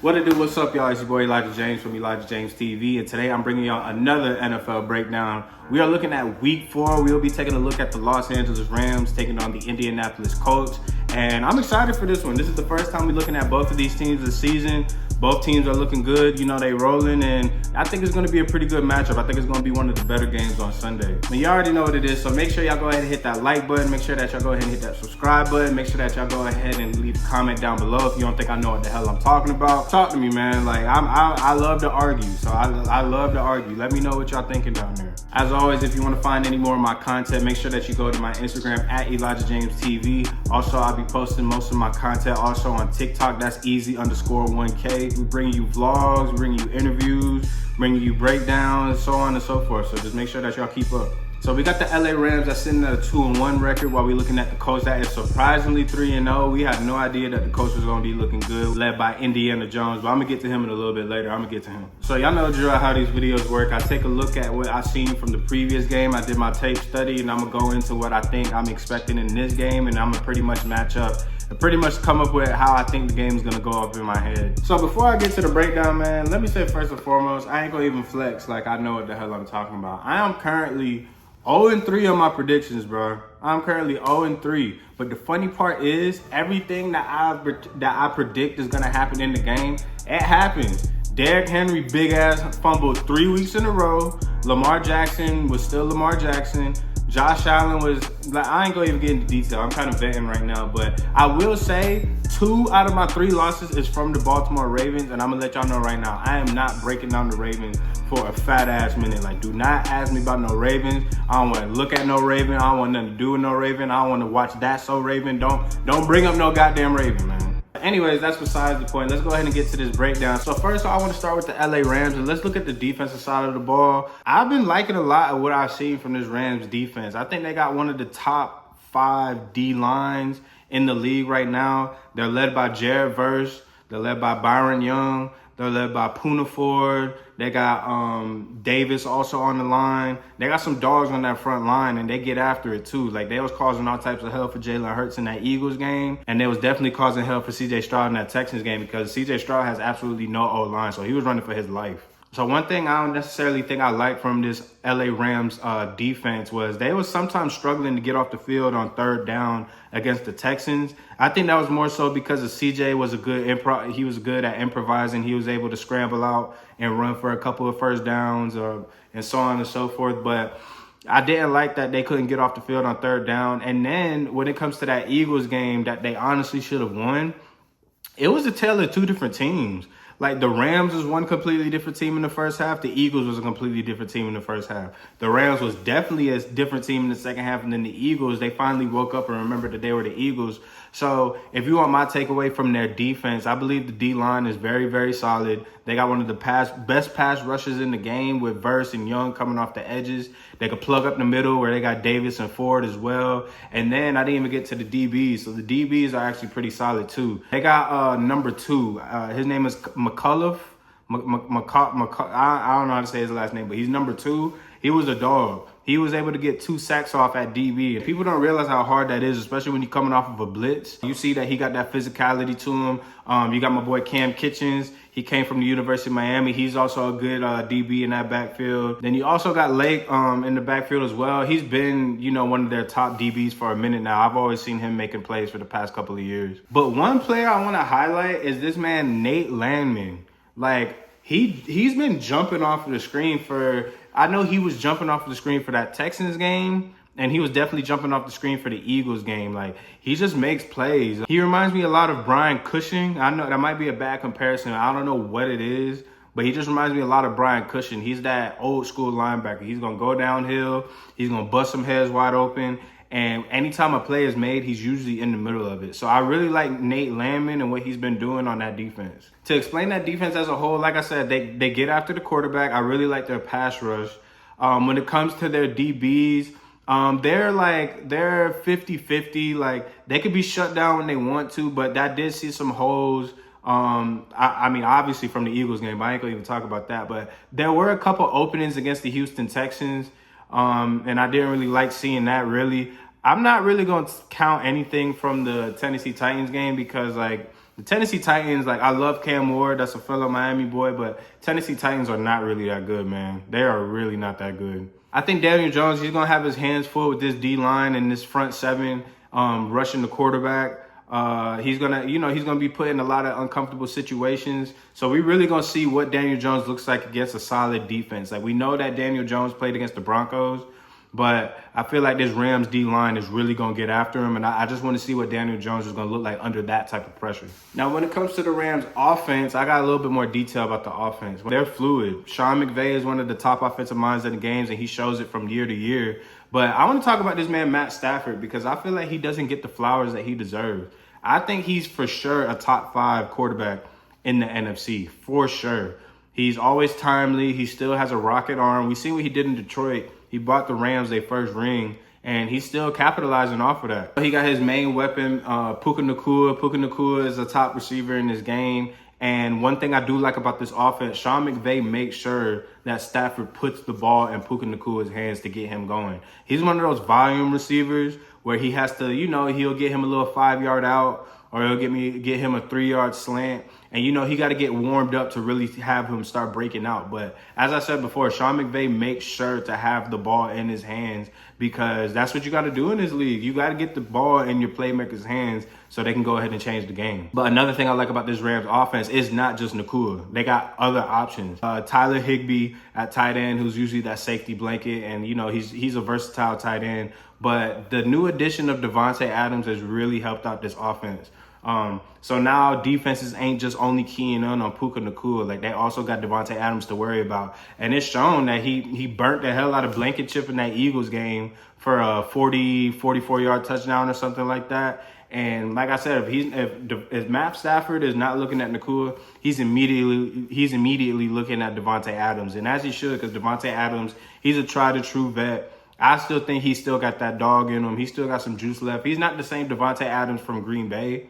What it do? What's up, y'all? It's your boy Elijah James from Elijah James TV, and today I'm bringing y'all another NFL breakdown. We are looking at Week 4. We'll be taking a look at the Los Angeles Rams taking on the Indianapolis Colts, and I'm excited for this one. This is the first time we're looking at both of these teams this season. Both teams are looking good. You know, they rolling, and I think it's going to be a pretty good matchup. I think it's going to be one of the better games on Sunday. But you already know what it is, so make sure y'all go ahead and hit that like button. Make sure that y'all go ahead and hit that subscribe button. Make sure that y'all go ahead and leave a comment down below if you don't think I know what the hell I'm talking about. Talk to me, man. Like, I love to argue, so I love to argue. Let me know what y'all thinking down there. As always, if you want to find any more of my content, make sure that you go to my Instagram at Elijah James TV. Also, I'll be posting most of my content also on TikTok. That's easy_1K. We bring you vlogs, we bring you interviews, bring you breakdowns, so on and so forth. So just make sure that y'all keep up. So we got the LA Rams that's sitting at a 2-1 record, while we looking at the Colts that is surprisingly 3-0. We had no idea that the Colts was gonna be looking good, led by Indiana Jones, but I'm gonna get to him in a little bit later. I'm gonna get to him. So y'all know, Drew, how these videos work. I take a look at what I seen from the previous game. I did my tape study, and I'm gonna go into what I think I'm expecting in this game, and I'm gonna pretty much match up and pretty much come up with how I think the game's gonna go up in my head. So before I get to the breakdown, man, let me say first and foremost, I ain't gonna even flex like I know what the hell I'm talking about. I am currently 0-3 on my predictions, bro. I'm currently 0-3. But the funny part is, everything that I predict is gonna happen in the game, it happens. Derrick Henry, big ass, fumbled 3 weeks in a row. Lamar Jackson was still Lamar Jackson. Josh Allen was, like, I ain't gonna even get into detail. I'm kind of venting right now, but I will say 2 out of my 3 losses is from the Baltimore Ravens, and I'm gonna let y'all know right now, I am not breaking down the Ravens for a fat ass minute. Like, do not ask me about no Ravens. I don't want to look at no Raven. I don't want nothing to do with no Raven. I don't want to watch That So Raven. Don't bring up no goddamn Raven, man. Anyways, that's besides the point. Let's go ahead and get to this breakdown. So first, I want to start with the LA Rams, and let's look at the defensive side of the ball. I've been liking a lot of what I've seen from this Rams defense. I think they got one of the top 5 D lines in the league right now. They're led by Jared Verse. They're led by Byron Young. They're led by Poona Ford. They got Davis also on the line. They got some dogs on that front line, and they get after it too. Like, they was causing all types of hell for Jalen Hurts in that Eagles game, and they was definitely causing hell for C.J. Stroud in that Texans game, because C.J. Stroud has absolutely no O-line, so he was running for his life. So one thing I don't necessarily think I like from this LA Rams defense was they was sometimes struggling to get off the field on 3rd down against the Texans. I think that was more so because of CJ was he was good at improvising. He was able to scramble out and run for a couple of first downs and so on and so forth. But I didn't like that they couldn't get off the field on 3rd down. And then when it comes to that Eagles game that they honestly should have won, it was a tale of 2 different teams. Like, the Rams was one completely different team in the first half. The Eagles was a completely different team in the first half. The Rams was definitely a different team in the second half, and then the Eagles, they finally woke up and remembered that they were the Eagles. So if you want my takeaway from their defense, I believe the D-line is very, very solid. They got one of the best pass rushers in the game with Verse and Young coming off the edges. They could plug up the middle where they got Davis and Ford as well. And then I didn't even get to the DBs. So the DBs are actually pretty solid too. They got number 2. His name is McCullough. I don't know how to say his last name, but he's number 2. He was a dog. He was able to get 2 sacks off at DB. And people don't realize how hard that is, especially when you're coming off of a blitz. You see that he got that physicality to him. You got my boy Cam Kitchens. He came from the University of Miami. He's also a good DB in that backfield. Then you also got Lake in the backfield as well. He's been, one of their top DBs for a minute now. I've always seen him making plays for the past couple of years. But one player I want to highlight is this man, Nate Landman. Like, he's been jumping off of the screen I know he was jumping off of the screen for that Texans game, and he was definitely jumping off the screen for the Eagles game. Like, he just makes plays. He reminds me a lot of Brian Cushing. I know that might be a bad comparison. I don't know what it is, but he just reminds me a lot of Brian Cushing. He's that old school linebacker. He's going to go downhill. He's going to bust some heads wide open. And anytime a play is made, he's usually in the middle of it. So I really like Nate Landman and what he's been doing on that defense. To explain that defense as a whole, like I said, they get after the quarterback. I really like their pass rush. When it comes to their DBs, they're 50-50. Like, they could be shut down when they want to, but that did see some holes. I mean, obviously from the Eagles game, but I ain't gonna even talk about that. But there were a couple openings against the Houston Texans, and I didn't really like seeing that, really. I'm not really going to count anything from the Tennessee Titans game because, like, The Tennessee Titans, like, I love Cam Ward. That's a fellow Miami boy, but Tennessee Titans are not really that good, man. They are really not that good. I think Daniel Jones, he's going to have his hands full with this D-line and this front seven rushing the quarterback. He's gonna be put in a lot of uncomfortable situations. So we really gonna see what Daniel Jones looks like against a solid defense. Like, we know that Daniel Jones played against the Broncos, but I feel like this Rams D-line is really gonna get after him, and I just want to see what Daniel Jones is gonna look like under that type of pressure. Now, when it comes to the Rams offense, I got a little bit more detail about the offense. They're fluid. Sean McVay is one of the top offensive minds in the games, and he shows it from year to year. But I want to talk about this man, Matt Stafford, because I feel like he doesn't get the flowers that he deserves. I think he's for sure a top 5 quarterback in the NFC, for sure. He's always timely. He still has a rocket arm. We see what he did in Detroit. He bought the Rams their first ring, and he's still capitalizing off of that. He got his main weapon, Puka Nacua. Puka Nacua is a top receiver in this game. And one thing I do like about this offense, Sean McVay makes sure that Stafford puts the ball in Puka Nacua's hands to get him going. He's one of those volume receivers where he has to, he'll get him a little 5-yard out, or he'll get him a 3-yard slant. And, he got to get warmed up to really have him start breaking out. But as I said before, Sean McVay makes sure to have the ball in his hands, because that's what you got to do in this league. You got to get the ball in your playmakers' hands so they can go ahead and change the game. But another thing I like about this Rams offense is not just Nacua. They got other options. Tyler Higbee at tight end, who's usually that safety blanket. And, he's a versatile tight end. But the new addition of Devontae Adams has really helped out this offense. So now defenses ain't just only keying in on Puka Nacua. Like, they also got Devontae Adams to worry about. And it's shown that he burnt the hell out of Blankenship in that Eagles game for a 44-yard touchdown or something like that. And like I said, if Matt Stafford is not looking at Nacua, he's immediately looking at Devontae Adams. And as he should, because Devontae Adams, he's a tried-and-true vet. I still think he still got that dog in him. He still got some juice left. He's not the same Devontae Adams from Green Bay,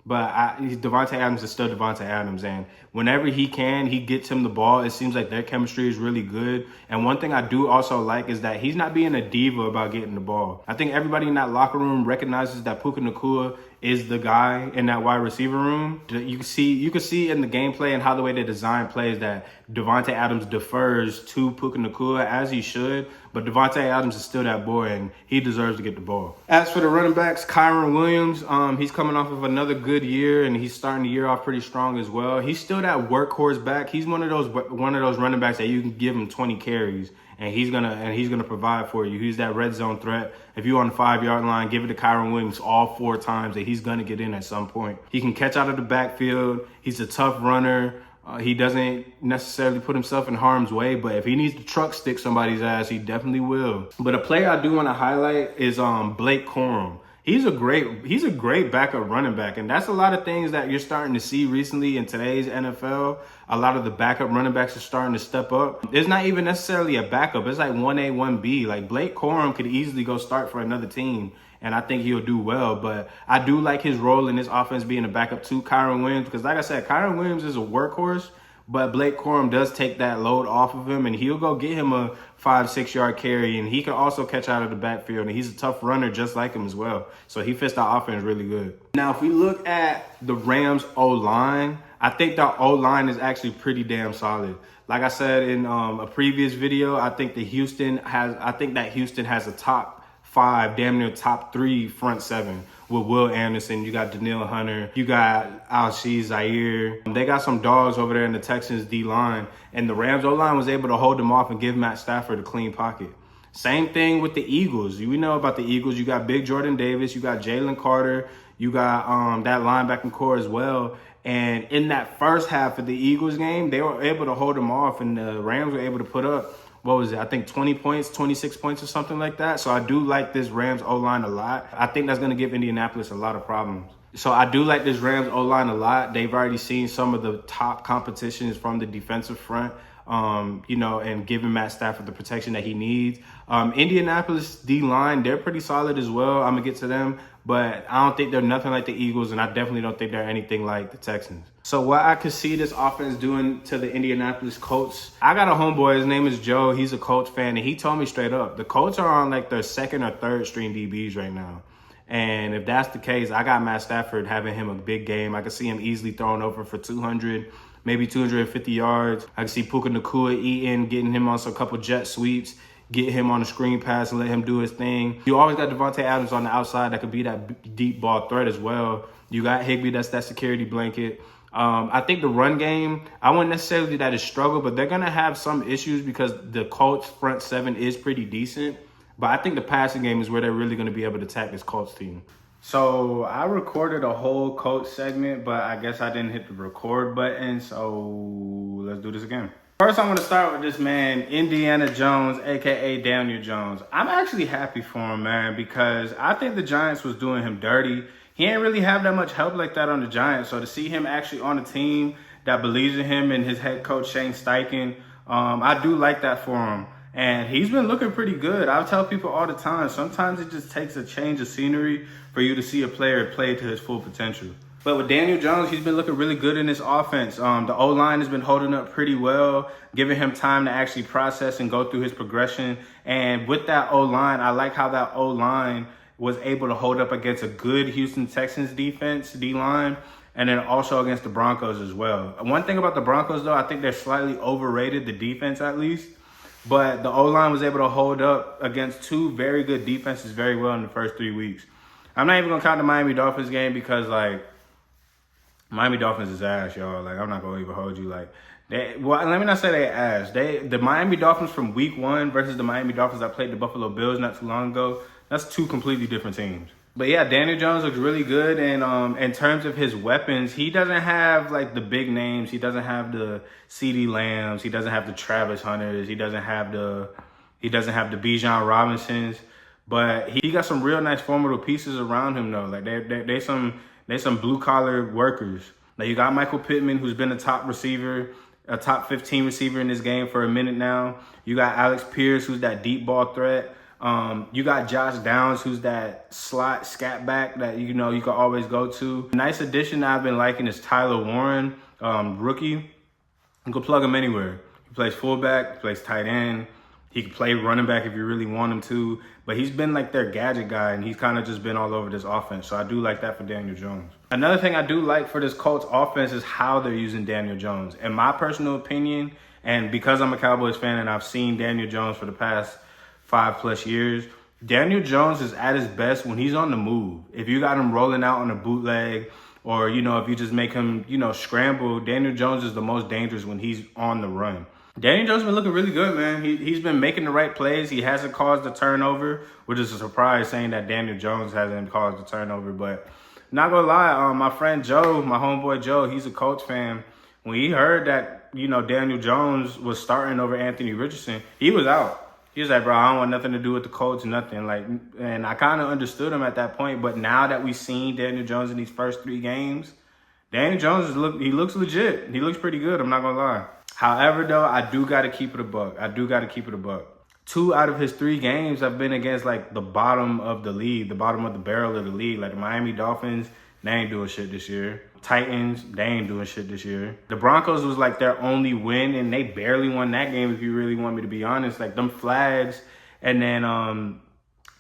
but Devontae Adams is still Devontae Adams. And whenever he gets him the ball. It seems like their chemistry is really good. And one thing I do also like is that he's not being a diva about getting the ball. I think everybody in that locker room recognizes that Puka Nacua is the guy in that wide receiver room. You can see in the gameplay and how the way they design plays that Devontae Adams defers to Puka Nacua, as he should. But Devontae Adams is still that boy, and he deserves to get the ball. As for the running backs, Kyron Williams, he's coming off of another good year, and he's starting the year off pretty strong as well. He's still that workhorse back. He's one of those running backs that you can give him 20 carries, and he's gonna provide for you. He's that red zone threat. If you're on the 5-yard line, give it to Kyron Williams all 4 times, and he's gonna get in at some point. He can catch out of the backfield. He's a tough runner. He doesn't necessarily put himself in harm's way, but if he needs to truck stick somebody's ass, he definitely will. But a player I do want to highlight is Blake Corum. He's a great backup running back, and that's a lot of things that you're starting to see recently in today's NFL. A lot of the backup running backs are starting to step up. It's not even necessarily a backup. It's like 1A, 1B. Like, Blake Corum could easily go start for another team, and I think he'll do well. But I do like his role in this offense being a backup to Kyron Williams, because like I said, Kyron Williams is a workhorse, but Blake Corum does take that load off of him, and he'll go get him a 5-6 yard carry, and he can also catch out of the backfield, and he's a tough runner just like him as well. So he fits the offense really good. Now, if we look at the Rams O-line, I think the O-line is actually pretty damn solid. Like I said in a previous video, I think that Houston has a top 5, damn near top 3 front 7 with Will Anderson. You got Danielle Hunter. You got Alshie Zaire. They got some dogs over there in the Texans D-line. And the Rams O-line was able to hold them off and give Matt Stafford a clean pocket. Same thing with the Eagles. We know about the Eagles. You got Big Jordan Davis. You got Jalen Carter. You got that linebacking core as well. And in that first half of the Eagles game, they were able to hold them off, and the Rams were able to put up, what was it? I think 20 points, 26 points or something like that. So I do like this Rams O-line a lot. I think that's going to give Indianapolis a lot of problems. So I do like this Rams O-line a lot. They've already seen some of the top competitions from the defensive front, and giving Matt Stafford the protection that he needs. Indianapolis D-line, they're pretty solid as well. I'm going to get to them. But I don't think they're nothing like the Eagles, and I definitely don't think they're anything like the Texans. So what I could see this offense doing to the Indianapolis Colts, I got a homeboy, his name is Joe. He's a Colts fan, and he told me straight up, the Colts are on like their 2nd or 3rd string DBs right now. And if that's the case, I got Matt Stafford having him a big game. I could see him easily throwing over for 200, maybe 250 yards. I could see Puka Nacua eating, getting him on some couple jet sweeps, get him on a screen pass and let him do his thing. You always got Devontae Adams on the outside that could be that deep ball threat as well. You got Higbee, that's that security blanket. I think the run game, I wouldn't necessarily that is struggle, but they're going to have some issues because the Colts front seven is pretty decent. But I think the passing game is where they're really going to be able to attack this Colts team. So I recorded a whole Colts segment, but I guess I didn't hit the record button. So let's do this again. First, I'm going to start with this man, Indiana Jones, a.k.a. Daniel Jones. I'm actually happy for him, man, because I think the Giants was doing him dirty. He ain't really have that much help like that on the Giants. So to see him actually on a team that believes in him and his head coach, Shane Steichen, I do like that for him. And he's been looking pretty good. I tell people all the time, sometimes it just takes a change of scenery for you to see a player play to his full potential. But with Daniel Jones, he's been looking really good in this offense. The O-line has been holding up pretty well, giving him time to actually process and go through his progression. And with that O-line, I like how that O-line was able to hold up against a good Houston Texans defense, D-line, and then also against the Broncos as well. One thing about the Broncos, though, I think they're slightly overrated, the defense at least. But the O-line was able to hold up against two very good defenses very well in the first 3 weeks. I'm not even going to count the Miami Dolphins game because, like, Miami Dolphins is ass, y'all. Like, I'm not going to even hold you. Like, let me not say they ass. The Miami Dolphins from week 1 versus the Miami Dolphins that played the Buffalo Bills not too long ago, that's two completely different teams. But yeah, Daniel Jones looks really good, and in terms of his weapons, he doesn't have like the big names. He doesn't have the CeeDee Lambs. He doesn't have the Travis Hunters. He doesn't have the Bijan Robinsons. But he got some real nice formidable pieces around him though. Like they some blue collar workers. Like you got Michael Pittman, who's been a top receiver, a top 15 receiver in this game for a minute now. You got Alex Pierce, who's that deep ball threat. You got Josh Downs, who's that slot scat back that you can always go to. Nice addition that I've been liking is Tyler Warren, rookie. You can plug him anywhere. He plays fullback, he plays tight end. He can play running back if you really want him to. But he's been like their gadget guy, and he's kind of just been all over this offense. So I do like that for Daniel Jones. Another thing I do like for this Colts offense is how they're using Daniel Jones. In my personal opinion, and because I'm a Cowboys fan and I've seen Daniel Jones for the past 5+ years, Daniel Jones is at his best when he's on the move. If you got him rolling out on a bootleg or, if you just make him, scramble, Daniel Jones is the most dangerous when he's on the run. Daniel Jones has been looking really good, man. He's been making the right plays. He hasn't caused a turnover, which is a surprise saying that Daniel Jones hasn't caused a turnover. But not going to lie, my friend Joe, my homeboy Joe, he's a Colts fan. When he heard that, Daniel Jones was starting over Anthony Richardson, he was out. He was like, bro, I don't want nothing to do with the Colts, nothing. And I kind of understood him at that point. But now that we've seen Daniel Jones in these first 3 games, Daniel Jones he looks legit. He looks pretty good. I'm not gonna lie. However, though, I do got to keep it a buck. 2 out of his 3 games have been against like the bottom of the league, the bottom of the barrel of the league. Like the Miami Dolphins, they ain't doing shit this year. Titans, they ain't doing shit this year. The Broncos was like their only win, and they barely won that game if you really want me to be honest. Like them flags, and then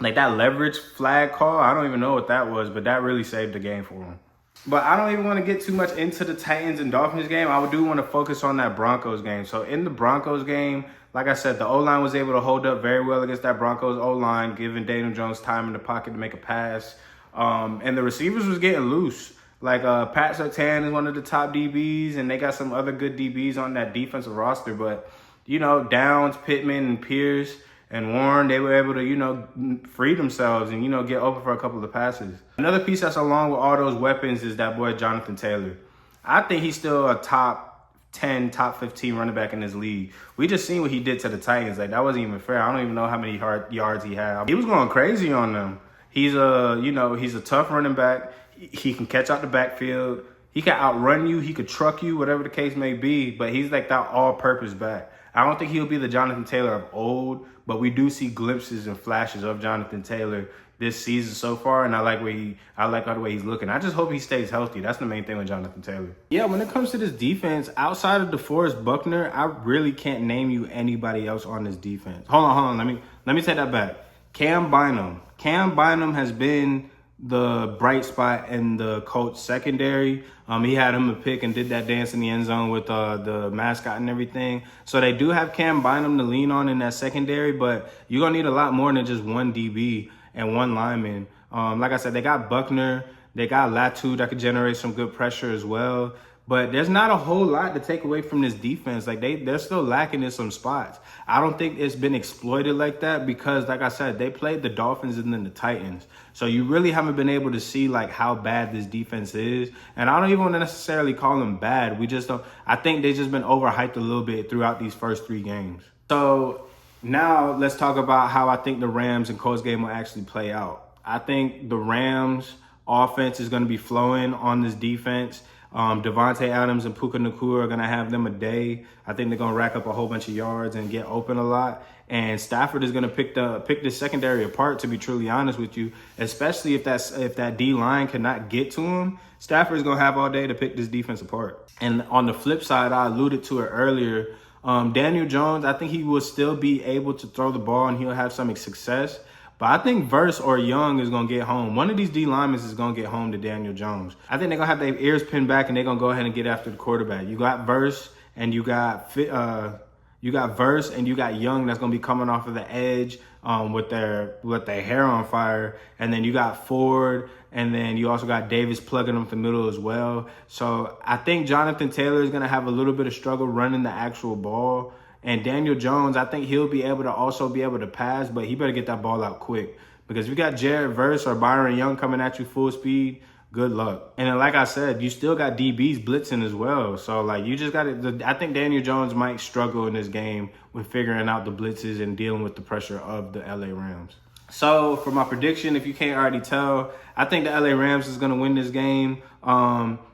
like that leverage flag call, I don't even know what that was, but that really saved the game for them. But I don't even want to get too much into the Titans and Dolphins game. I do want to focus on that Broncos game. So in the Broncos game, like I said, the O-line was able to hold up very well against that Broncos O-line, giving Daniel Jones time in the pocket to make a pass. And the receivers was getting loose. Like Pat Surtain is one of the top DBs, and they got some other good DBs on that defensive roster. But, Downs, Pittman, and Pierce, and Warren, they were able to, free themselves and, get open for a couple of passes. Another piece that's along with all those weapons is that boy Jonathan Taylor. I think he's still a top 10, top 15 running back in this league. We just seen what he did to the Titans. Like, that wasn't even fair. I don't even know how many yards he had. He was going crazy on them. He's a tough running back. He can catch out the backfield. He can outrun you. He could truck you, whatever the case may be. But he's like that all-purpose back. I don't think he'll be the Jonathan Taylor of old, but we do see glimpses and flashes of Jonathan Taylor this season so far, and I like the way he's looking. I just hope he stays healthy. That's the main thing with Jonathan Taylor. Yeah, when it comes to this defense, outside of DeForest Buckner, I really can't name you anybody else on this defense. Hold on. Let me take that back. Cam Bynum. Cam Bynum has been the bright spot in the Colts secondary. He had him a pick and did that dance in the end zone with the mascot and everything. So they do have Cam Bynum to lean on in that secondary, but you're going to need a lot more than just one DB and one lineman. Like I said, they got Buckner. They got Latu that could generate some good pressure as well. But there's not a whole lot to take away from this defense. Like they're still lacking in some spots. I don't think it's been exploited like that because, like I said, they played the Dolphins and then the Titans. So you really haven't been able to see like how bad this defense is. And I don't even want to necessarily call them bad. We just don't. I think they've just been overhyped a little bit throughout these first 3 games. So now let's talk about how I think the Rams and Colts game will actually play out. I think the Rams offense is going to be flowing on this defense. Devontae Adams and Puka Nacua are going to have them a day. I think they're going to rack up a whole bunch of yards and get open a lot. And Stafford is going to pick the secondary apart, to be truly honest with you, especially if that D-line cannot get to him. Stafford is going to have all day to pick this defense apart. And on the flip side, I alluded to it earlier, Daniel Jones, I think he will still be able to throw the ball and he'll have some success. But I think Verse or Young is going to get home. One of these D linemen is going to get home to Daniel Jones. I think they're going to have their ears pinned back and they're going to go ahead and get after the quarterback. You got Verse and you got Verse and you got Young that's going to be coming off of the edge with their hair on fire. And then you got Ford and then you also got Davis plugging them up the middle as well. So I think Jonathan Taylor is going to have a little bit of struggle running the actual ball. And Daniel Jones, I think he'll be able to also be able to pass, but he better get that ball out quick. Because if you got Jared Verse or Byron Young coming at you full speed, good luck. And then, like I said, you still got DBs blitzing as well. So, like, you just got to – I think Daniel Jones might struggle in this game with figuring out the blitzes and dealing with the pressure of the LA Rams. So, for my prediction, if you can't already tell, I think the LA Rams is going to win this game.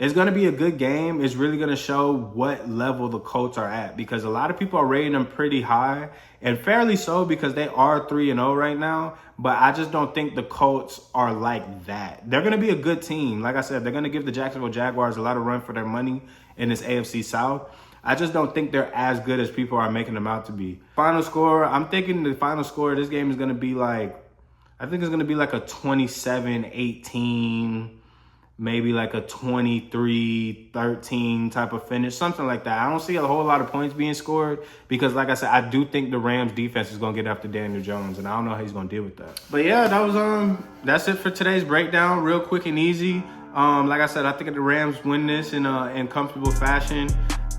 It's going to be a good game. It's really going to show what level the Colts are at because a lot of people are rating them pretty high and fairly so because they are 3-0 right now. But I just don't think the Colts are like that. They're going to be a good team. Like I said, they're going to give the Jacksonville Jaguars a lot of run for their money in this AFC South. I just don't think they're as good as people are making them out to be. Final score, I'm thinking the final score of this game is going to be like, I think it's going to be like a 27-18, maybe like a 23-13 type of finish, something like that. I don't see a whole lot of points being scored because, like I said, I do think the Rams defense is going to get after Daniel Jones, and I don't know how he's going to deal with that. But yeah, that's it for today's breakdown, real quick and easy. Like I said, I think the Rams win this in comfortable fashion.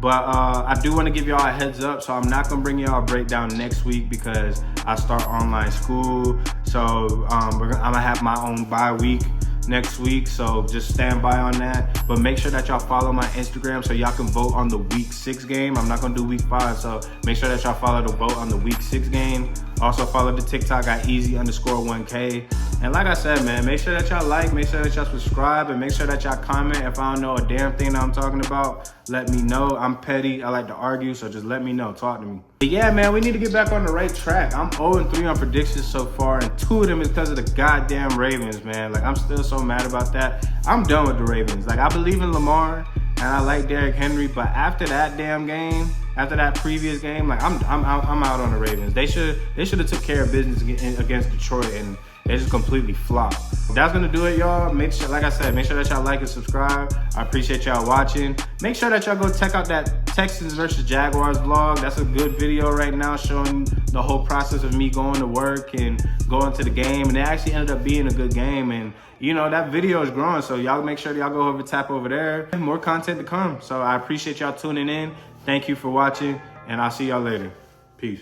But I do want to give y'all a heads up, so I'm not going to bring y'all a breakdown next week because I start online school. So I'm going to have my own bye week next week, so just stand by on that. But make sure that y'all follow my Instagram so y'all can vote on the week 6 game. I'm not going to do week 5, so make sure that y'all follow the vote on the week 6 game. Also follow the TikTok at easy_1K. And like I said, man, make sure that y'all like, make sure that y'all subscribe, and make sure that y'all comment. If I don't know a damn thing that I'm talking about, let me know. I'm petty. I like to argue, so just let me know. Talk to me. But yeah, man, we need to get back on the right track. I'm 0-3 on predictions so far, and 2 of them is because of the goddamn Ravens, man. Like, I'm still so mad about that. I'm done with the Ravens. Like, I believe in Lamar, and I like Derrick Henry, but after that damn game, after that previous game, like, I'm out on the Ravens. They should have took care of business against Detroit, and they just completely flopped. That's gonna do it, y'all. Make sure, like I said, make sure that y'all like and subscribe. I appreciate y'all watching. Make sure that y'all go check out that Texans versus Jaguars vlog. That's a good video right now showing the whole process of me going to work and going to the game. And it actually ended up being a good game. And you know, that video is growing. So y'all make sure y'all go tap over there. More content to come. So I appreciate y'all tuning in. Thank you for watching, and I'll see y'all later. Peace.